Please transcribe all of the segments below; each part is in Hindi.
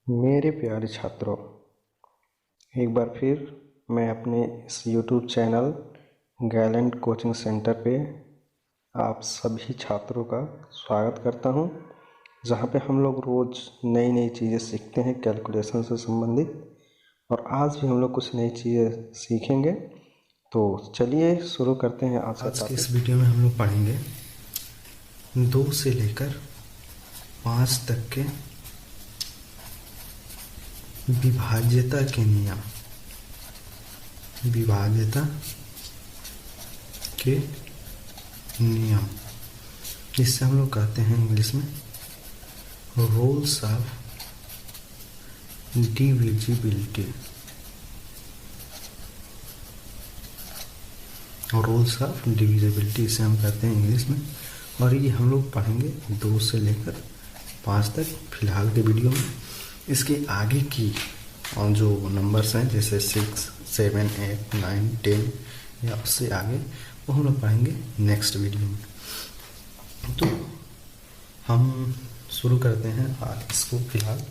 मेरे प्यारे छात्रों, एक बार फिर मैं अपने इस YouTube channel Gallant coaching centre पे आप सभी छात्रों का स्वागत करता हूं, जहां पे हम लोग रोज़ नई नई चीज़ें सीखते हैं कैलकुलेशन से संबंधित। और आज भी हम लोग कुछ नई चीज़ें सीखेंगे। तो चलिए शुरू करते हैं आज के इस वीडियो में हम लोग पढ़ेंगे 2 से लेकर 5 तक के विभाज्यता के नियम। विभाज्यता के नियम जिससे हम लोग कहते हैं इंग्लिश में rules of divisibility. Rules of divisibility इसे हम कहते हैं इंग्लिश में। और ये हम लोग पढ़ेंगे 2 से लेकर 5 तक फिलहाल के वीडियो में। इसके आगे की जो नंबर्स हैं जैसे 6, 7, 8, 9, 10 या उससे आगे वो हम लोग पढ़ेंगे नेक्स्ट वीडियो में। तो हम शुरू करते हैं आज इसको। फिलहाल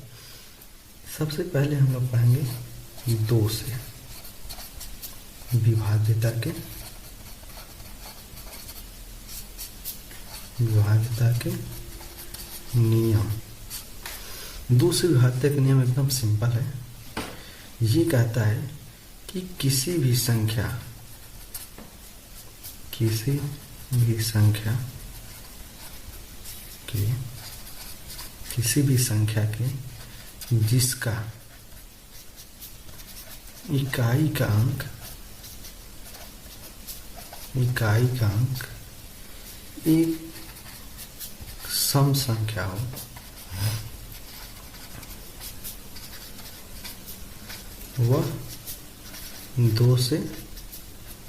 सबसे पहले हम लोग पढ़ेंगे 2 से विभाज्यता के नियम। 2 से विभाज्यता के नियम एकदम सिंपल है। ये कहता है कि किसी भी संख्या के जिसका इकाई का अंक एक सम संख्या हो, वह 2 से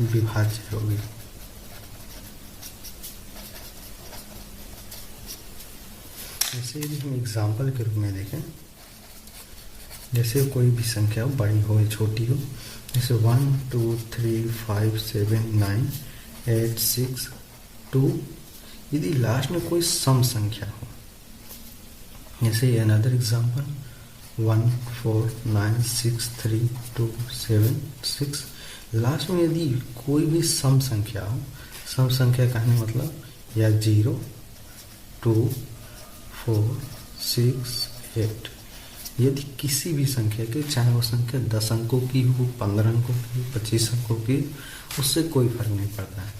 विभाज्य होगी। जैसे यदि हम एग्जाम्पल के रूप में देखें, जैसे कोई भी संख्या बड़ी हो या छोटी हो, जैसे 1, 2, 3, 5, 7, 9, 8, 6, 2, यदि लास्ट में कोई सम संख्या हो, जैसे अनदर एग्जाम्पल 1, 4, 9, 6, 3, 2, 7, 6, लास्ट में यदि कोई भी सम संख्या हो, सम संख्या कहने मतलब या 0, 2, 4, 6, 8, यदि किसी भी संख्या के, चाहे वो संख्या 10 अंकों की हो, 15 अंकों की, 25 अंकों की, उससे कोई फर्क नहीं पड़ता है।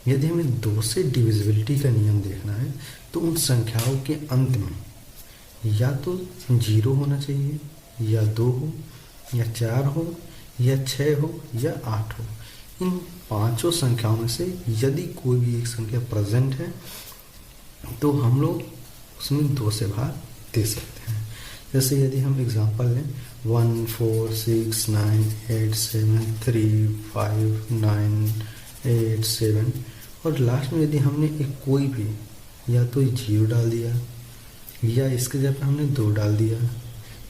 यदि हमें 2 से डिविजिबिलिटी का नियम देखना है तो उन संख्याओं के अंत में या तो 0 होना चाहिए, या 2 हो, या 4 हो, या 6 हो, या 8 हो। इन 5 संख्याओं में से यदि कोई भी एक संख्या प्रेजेंट है तो हम लोग उसमें 2 से भाग दे सकते हैं। जैसे यदि हम एग्जांपल लें 1, 4, 6, 9, 8, 7, 3, 5, 9, 8, 7, और लास्ट में यदि हमने एक कोई भी या तो 0 डाल दिया, या इसके जगह हमने 2 डाल दिया,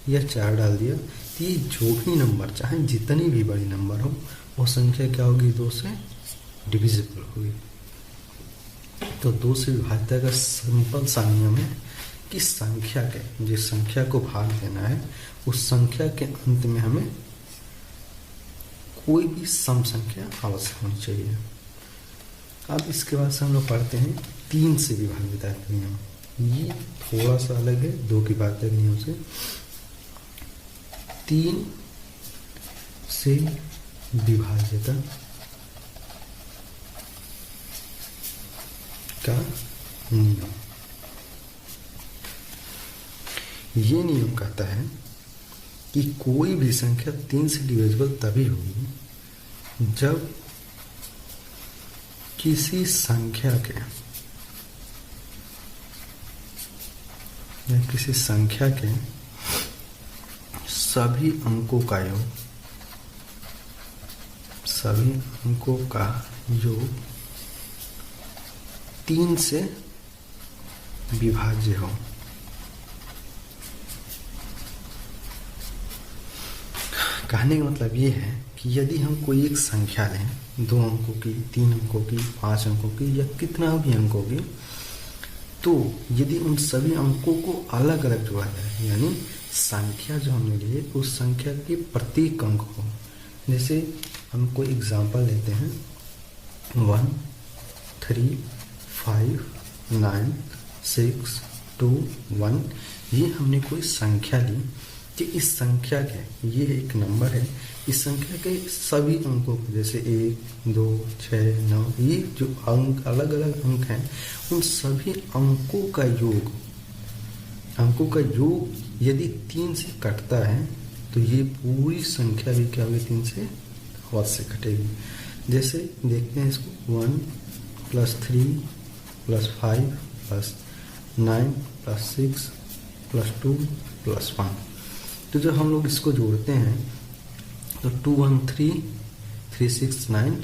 या 4 डाल दिया, तो ये जो भी नंबर, चाहे जितनी भी बड़ी नंबर हो, वो संख्या क्या होगी? 2 से डिविजिबल होगी। तो 2 से विभाज्यता का सिंपल सा नियम है कि संख्या के, जिस संख्या को भाग देना है, उस संख्या के अंत में हमें कोई भी सम संख्या अवश्य होनी चाहिए। अब इसके बाद से हम लोग पढ़ते हैं 3 से विभाज्यता के नियम। ये थोड़ा सा अलग है 2 की विभाज्यता के नियम से। 3 से विभाज्यता का नियम। ये नियम कहता है कि कोई भी संख्या 3 से डिविजिबल तभी होगी जब किसी संख्या के सभी अंकों का योग 3 से विभाज्य हो। कहने का मतलब ये है कि यदि हम कोई एक संख्या लें, 2 अंकों की, 3 अंकों की, 5 अंकों की, या कितना भी अंकों की, तो यदि उन सभी अंकों को अलग अलग जोड़ा जाए, यानी संख्या जो हमने लिए उस संख्या के प्रत्येक अंक को, जैसे हम कोई एग्जांपल लेते हैं 1 3 5 9 6 2 1, ये हमने कोई संख्या ली कि इस संख्या के, ये एक नंबर है, इस संख्या के सभी अंकों को, जैसे 1 2 6 9, ये जो अंक अलग अलग अंक हैं उन सभी अंकों का योग यदि 3 से कटता है तो ये पूरी संख्या भी क्या होगी, 3 से अवश्य कटेगी। जैसे देखते हैं इसको 1 + 3 + 5 + 9 + 6 + 2 + 1। तो जब हम लोग इसको जोड़ते हैं तो 2 1 3 3 6 9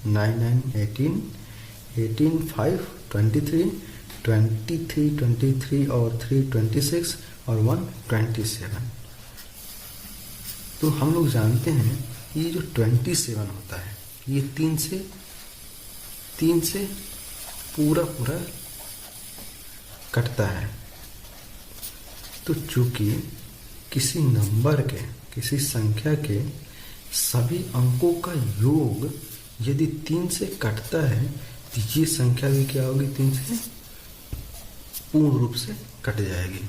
9 9 18 18 5 23 23 23 और 3 26 और 1 27। तो हम लोग जानते हैं ये जो 27 होता है ये 3 से पूरा कटता है। तो चूंकि किसी नंबर के, किसी संख्या के सभी अंकों का योग यदि 3 से कटता है तो ये संख्या भी क्या होगी, 3 से पूर्ण रूप से कट जाएगी।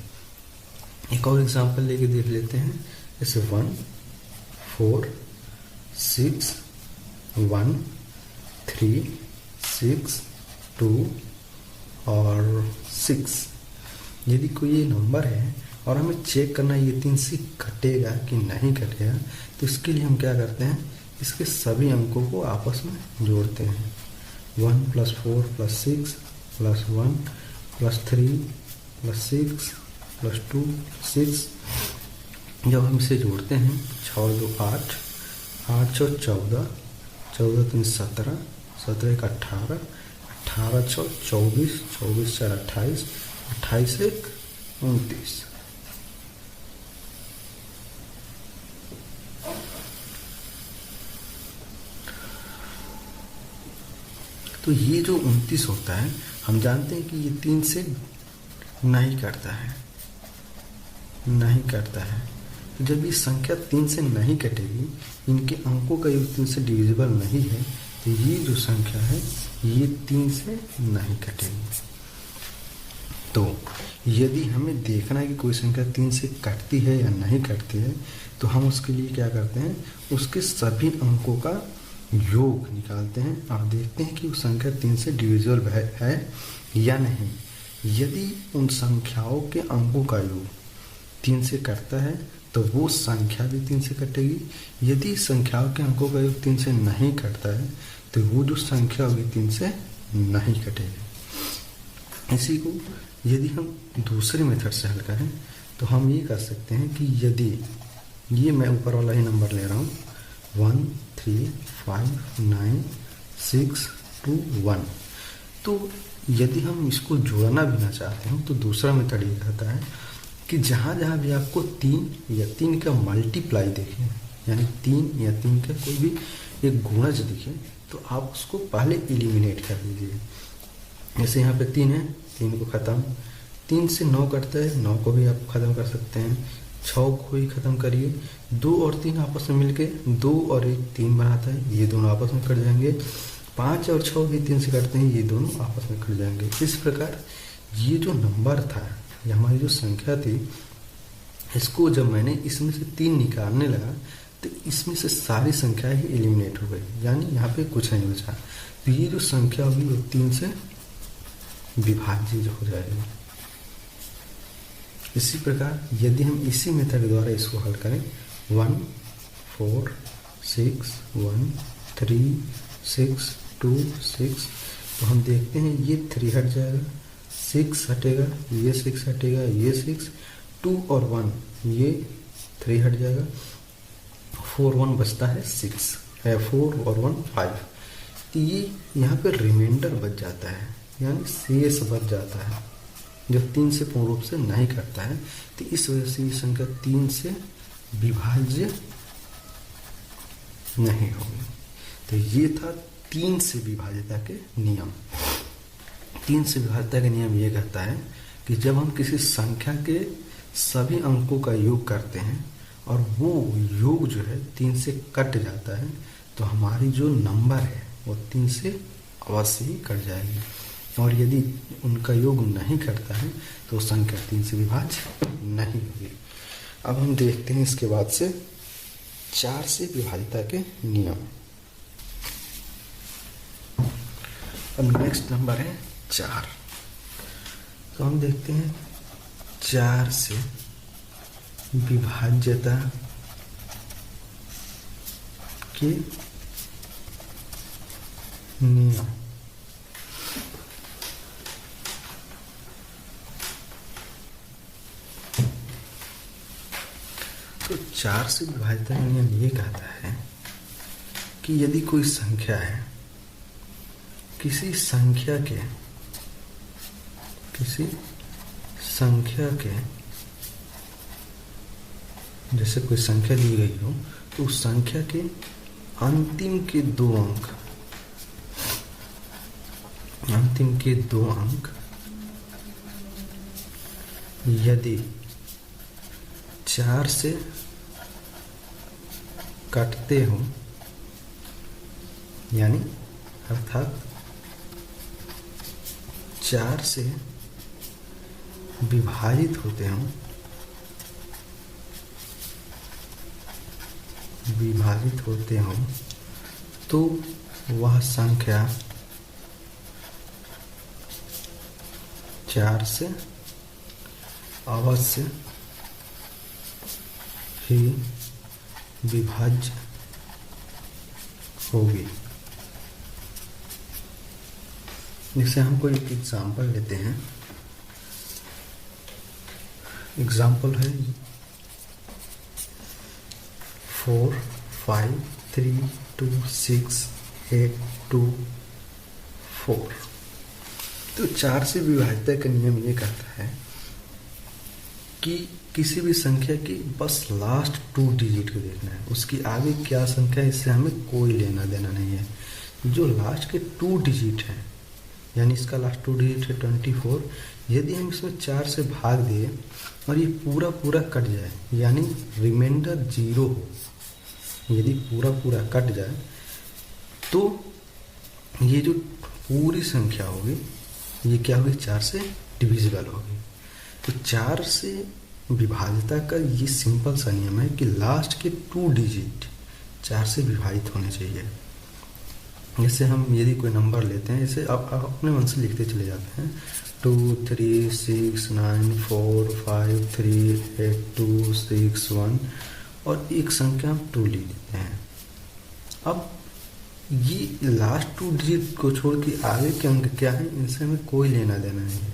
एक और एग्जांपल लेके देख लेते हैं, जैसे 1 4 6 1 3 6 2 और 6। यदि कोई ये नंबर है और हमें चेक करना है ये 3 से कटेगा कि नहीं कटेगा, तो इसके लिए हम क्या करते हैं, इसके सभी अंकों को आपस में जोड़ते हैं। 1 + 4 + 6 + 1 + 3 + 6 + 2 6। जब हम इसे जोड़ते हैं 6 और 2 8 8 6 14 14 3 17 17 1 18 18 6 24 24 4 28 28 1 29। तो ये जो 29 होता है हम जानते हैं कि ये 3 से नहीं कटता है। तो जब ये संख्या 3 से नहीं कटेगी, इनके अंकों का योग 3 से डिविजिबल नहीं है, तो ये जो संख्या है ये 3 से नहीं कटेगी। तो यदि हमें देखना है कि कोई संख्या 3 से कटती है या नहीं कटती है, तो हम उसके लिए क्या करते हैं, उसके सभी अंकों का योग निकालते हैं और देखते हैं कि वो संख्या 3 से डिविजिबल है या नहीं। यदि उन संख्याओं के अंकों का योग 3 से कटता है तो वो संख्या भी 3 से कटेगी। यदि संख्याओं के अंकों का योग 3 से नहीं कटता है तो वो जो संख्या होगी 3 से नहीं कटेगी। इसी को यदि हम दूसरे मेथड से हल करें तो हम ये कर सकते हैं कि यदि ये मैं ऊपर वाला ही नंबर ले रहा हूँ 1 3 5 9 6 2 1, तो यदि हम इसको जोड़ना भी ना चाहते हैं तो दूसरा मेथड ये कहता है कि जहाँ जहाँ भी आपको 3 या 3 का मल्टीप्लाई दिखे, यानी 3 या 3 का कोई भी एक गुणज दिखे, तो आप उसको पहले एलिमिनेट कर दीजिए। जैसे यहाँ पे 3 है, 3 को ख़त्म, 3 से 9 कटता है, 9 को भी आप ख़त्म कर सकते हैं, 6 को ही ख़त्म करिए, 2 और 3 आपस में मिलके 2 और 1 3 बनाता है, ये दोनों आपस में कट जाएंगे। 5 और 6 भी 3 से कटते हैं, ये दोनों आपस में कट जाएंगे। इस प्रकार ये जो नंबर था, ये हमारी जो संख्या थी, इसको जब मैंने इसमें से 3 निकालने लगा तो इसमें से सारी संख्याएं ही एलिमिनेट हो गई, यानी यहाँ पे कुछ नहीं बचा। तो ये जो संख्या होगी वो 3 से विभाज्य हो जाएगी। इसी प्रकार यदि हम इसी मेथड द्वारा इसको हल करें 1 4 6 1 3 6 2 6, तो हम देखते हैं ये 3 हट जाएगा, 6 हटेगा, ये 6 हटेगा, ये 6, 2 और 1 ये 3 हट जाएगा, 4 1 बचता है 6 है, 4 और 1 5। तो ये यहाँ पे रिमाइंडर बच जाता है, यानी शेष बच जाता है जो 3 से पूर्ण रूप से नहीं करता है। तो इस वजह से ये संख्या 3 से विभाज्य नहीं होगी। तो ये था 3 से विभाज्यता के नियम। 3 से विभाज्यता का नियम ये कहता है कि जब हम किसी संख्या के सभी अंकों का योग करते हैं और वो योग जो है 3 से कट जाता है, तो हमारी जो नंबर है वो 3 से अवश्य ही कट जाएगी। और यदि उनका योग नहीं करता है तो संख्या 3 से विभाज्य नहीं होगी। अब हम देखते हैं इसके बाद से 4 से विभाज्यता के नियम। अब नेक्स्ट नंबर है 4। तो हम देखते हैं 4 से विभाज्यता के नियम। तो 4 से विभाज्यता का नियम ये कहता है कि यदि कोई संख्या है, किसी संख्या के जैसे कोई संख्या दी गई हो तो उस संख्या के अंतिम के दो अंक यदि 4 से कटते हो, यानी अर्थात 4 से विभाजित होते हो तो वह संख्या 4 से अवश्य ही विभाज्य होगी। जैसे हम कोई एग्जाम्पल लेते हैं। एग्जाम्पल है 4 5 3 2 6 8 2 4। तो 4 से विभाज्यता का नियम ये कहता है कि किसी भी संख्या की बस लास्ट 2 डिजिट को देखना है, उसकी आगे क्या संख्या है इससे हमें कोई लेना देना नहीं है। जो लास्ट के 2 डिजिट है, यानी इसका लास्ट 2 डिजिट है 24, यदि हम इसमें 4 से भाग दिए और ये पूरा कट जाए, यानी रिमाइंडर 0 हो, यदि पूरा कट जाए तो ये जो पूरी संख्या होगी ये क्या होगी, 4 से डिविजिबल होगी। तो 4 से विभाज्यता का ये सिंपल सा नियम है कि लास्ट के 2 डिजिट 4 से विभाजित होने चाहिए। जैसे हम यदि कोई नंबर लेते हैं, जैसे आप अपने मन से लिखते चले जाते हैं 2 3 6 9 4 5 3 8 2 6 1 और एक संख्या हम 2 लिख देते हैं। अब ये लास्ट 2 डिजिट को छोड़ के आगे के अंक क्या है, इनसे हमें कोई लेना देना नहीं है।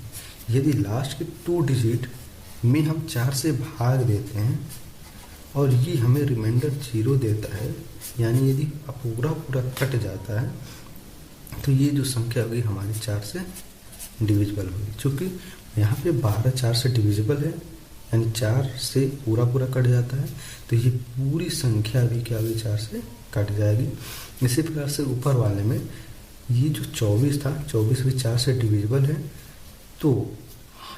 यदि लास्ट के 2 डिजिट में हम 4 से भाग देते हैं और ये हमें रिमाइंडर 0 देता है, यानी यदि पूरा कट जाता है तो ये जो संख्या होगी हमारी 4 से डिविजिबल होगी। चूँकि यहाँ पे 12 4 से डिविजिबल है, यानी 4 से पूरा कट जाता है, तो ये पूरी संख्या भी क्या होगी, 4 से कट जाएगी। इसी प्रकार से ऊपर वाले में ये जो 24 था, 24 भी 4 से डिविजिबल है, तो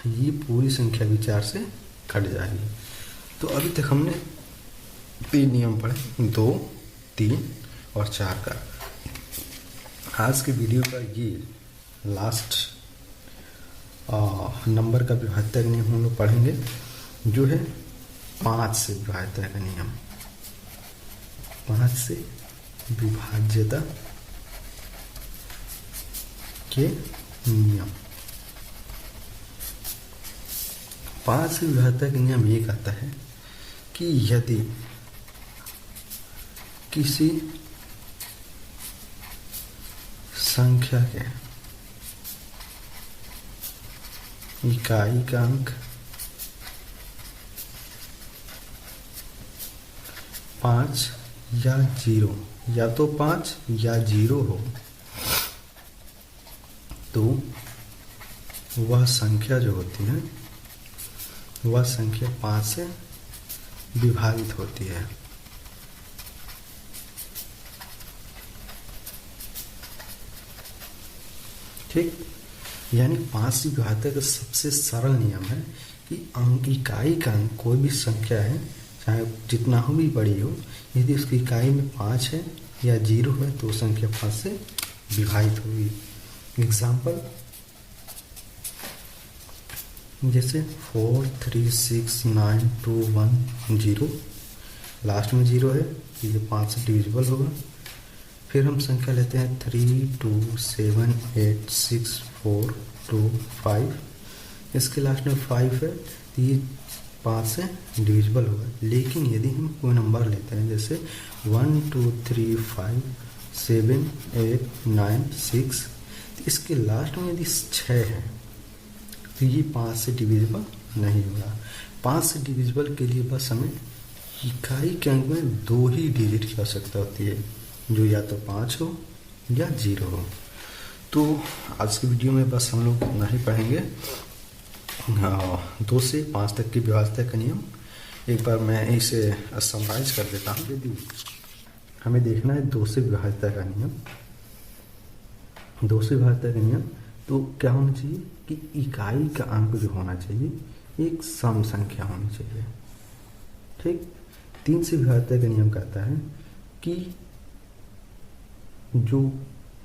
ये पूरी संख्या भी 4 से कट जाएगी। तो अभी तक हमने 3 नियम पढ़े, 2 3 और 4 का। आज के वीडियो का ये लास्ट नंबर का विभाज्यता का नियम हम लोग पढ़ेंगे, जो है 5 से विभाज्यता का नियम। 5 से विभाज्यता के नियम। 5 से विभाज्यता का नियम ये कहता है कि यदि किसी संख्या के इकाई का अंक 5 या 0, या तो 5 या 0 हो, तो वह संख्या जो होती है वह संख्या 5 से विभाजित होती है। ठीक, यानी 5 से विभाज्यता का सबसे सरल नियम है कि अंक इकाई का अंक कोई भी संख्या है, चाहे जितना हो भी बड़ी हो, यदि उसकी इकाई में 5 है या 0 है तो संख्या 5 से विभाजित होगी। एग्जाम्पल जैसे 4 3 6 9 2 1 0, लास्ट में 0 है, ये 5 से डिविजिबल होगा। फिर हम संख्या लेते हैं 3 2 7 8 6 4 2 5, इसके लास्ट में 5 है तो ये 5 से डिविजिबल होगा। लेकिन यदि हम कोई नंबर लेते हैं जैसे 1 2 3 5 7 8 9 6, तो इसके लास्ट में यदि 6 है तो ये 5 से डिविजिबल नहीं होगा। 5 से डिविजिबल के लिए बस हमें इकाई के अंक में 2 ही डिजिट की आवश्यकता होती है, जो या तो 5 हो या 0 हो। तो आज की वीडियो में बस हम लोग इतना ही पढ़ेंगे, 2 से 5 तक की विभाज्यता का नियम। एक बार मैं इसे समराइज कर देता हूँ। यदि हमें देखना है 2 से विभाज्यता का नियम, 2 से विभाज्यता का नियम, तो क्या होना चाहिए कि इकाई का अंक जो होना चाहिए एक सम संख्या होनी चाहिए। ठीक। 3 से विभाज्यता का नियम कहता है कि जो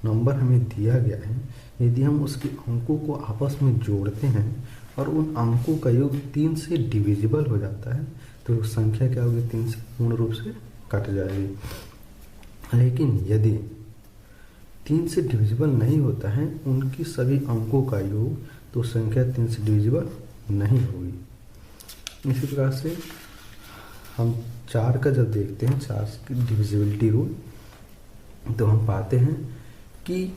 नंबर हमें दिया गया है, यदि हम उसके अंकों को आपस में जोड़ते हैं और उन अंकों का योग 3 से डिविजिबल हो जाता है तो संख्या क्या होगी, 3 से पूर्ण रूप से कट जाएगी। लेकिन यदि 3 से डिविजिबल नहीं होता है उनकी सभी अंकों का योग, तो संख्या 3 से डिविजिबल नहीं होगी। इसी प्रकार से हम 4 का जब देखते हैं, 4 की डिविजिबिलिटी रूल, तो हम पाते हैं कि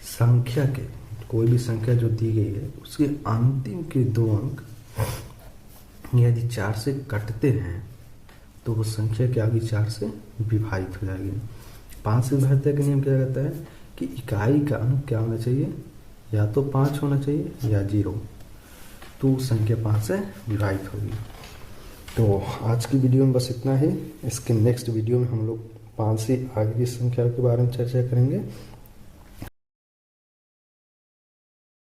संख्या के, कोई भी संख्या जो दी गई है उसके अंतिम के 2 अंक यदि 4 से कटते हैं तो वो संख्या क्या होगी, 4 से विभाजित हो जाएगी। 5 से विभाज्यता का नियम क्या कहता है कि इकाई का अंक क्या होना चाहिए, या तो 5 होना चाहिए या 0, तो संख्या 5 से विभाजित होगी। तो आज की वीडियो में बस इतना ही। इसके नेक्स्ट वीडियो में हम लोग 5 से आगे की संख्या के बारे में चर्चा करेंगे।